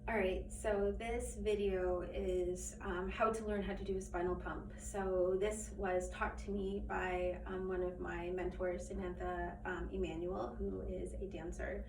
All right, so this video is how to learn how to do a spinal pump. So this was taught to me by one of my mentors, Samantha Emanuel, who is a dancer.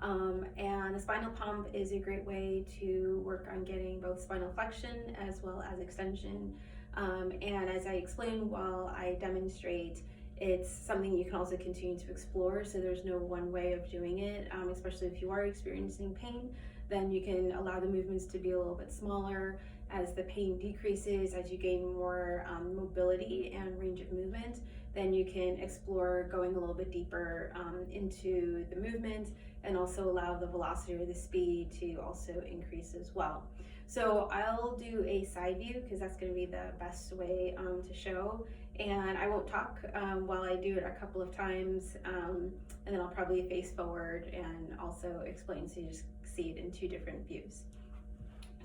And the spinal pump is a great way to work on getting both spinal flexion as well as extension. And as I explain while I demonstrate, it's something you can also continue to explore. So there's no one way of doing it, especially if you are experiencing pain. Then you can allow the movements to be a little bit smaller. As the pain decreases, as you gain more mobility and range of movement, then you can explore going a little bit deeper into the movement, and also allow the velocity or the speed to also increase as well. So I'll do a side view because that's going to be the best way to show, and I won't talk while I do it a couple of times, and then I'll probably face forward and also explain, so you just see it in two different views.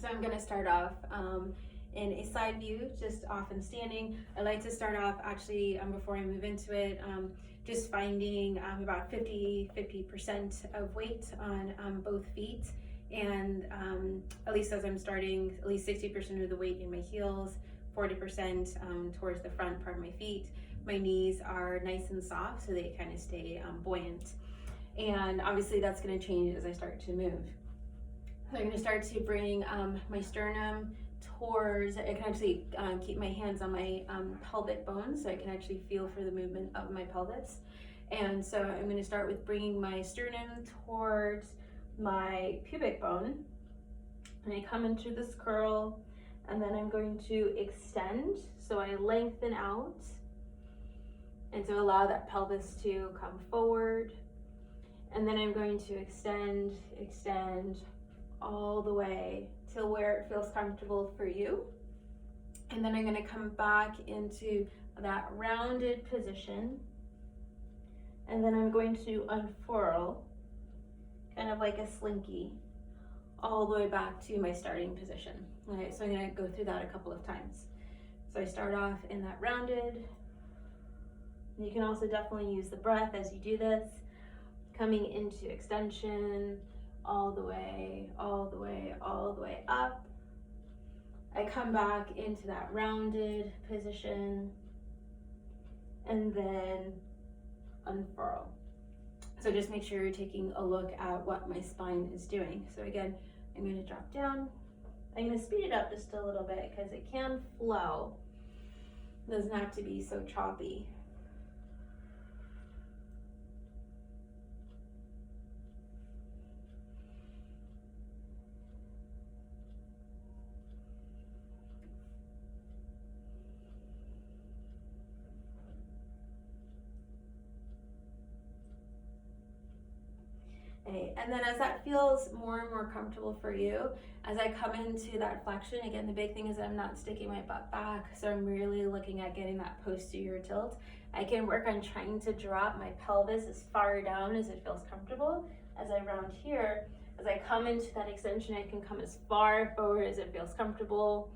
So I'm going to start off in a side view, just off and standing. I like to start off actually before I move into it, just finding about 50% of weight on both feet, and at least as I'm starting, at least 60% of the weight in my heels, 40% towards the front part of my feet. My knees are nice and soft, so they kind of stay buoyant. And obviously that's going to change as I start to move. So I'm going to start to bring my sternum towards, I can actually keep my hands on my pelvic bones, so I can actually feel for the movement of my pelvis. And so I'm going to start with bringing my sternum towards my pubic bone, and I come into this curl, and then I'm going to extend, so I lengthen out, and so allow that pelvis to come forward, and then I'm going to extend all the way till where it feels comfortable for you. And then I'm going to come back into that rounded position, and then I'm going to unfurl kind of like a slinky all the way back to my starting position. Okay, so I'm going to go through that a couple of times. So I start off in that rounded. You can also definitely use the breath as you do this, coming into extension all the way up. I come back into that rounded position and then unfurl. So just make sure you're taking a look at what my spine is doing. So again, I'm going to drop down. I'm going to speed it up just a little bit because it can flow. It doesn't have to be so choppy. And then as that feels more and more comfortable for you, as I come into that flexion, again, the big thing is that I'm not sticking my butt back, so I'm really looking at getting that posterior tilt. I can work on trying to drop my pelvis as far down as it feels comfortable. As I round here, as I come into that extension, I can come as far forward as it feels comfortable.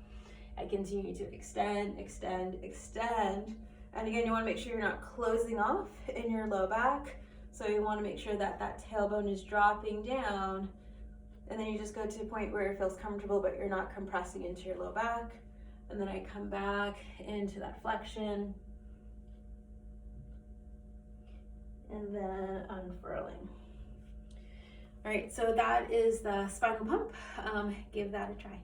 I continue to extend. And again, you want to make sure you're not closing off in your low back. So you want to make sure that that tailbone is dropping down, and then you just go to a point where it feels comfortable, but you're not compressing into your low back. And then I come back into that flexion, and then unfurling. All right, so that is the spinal pump. Give that a try.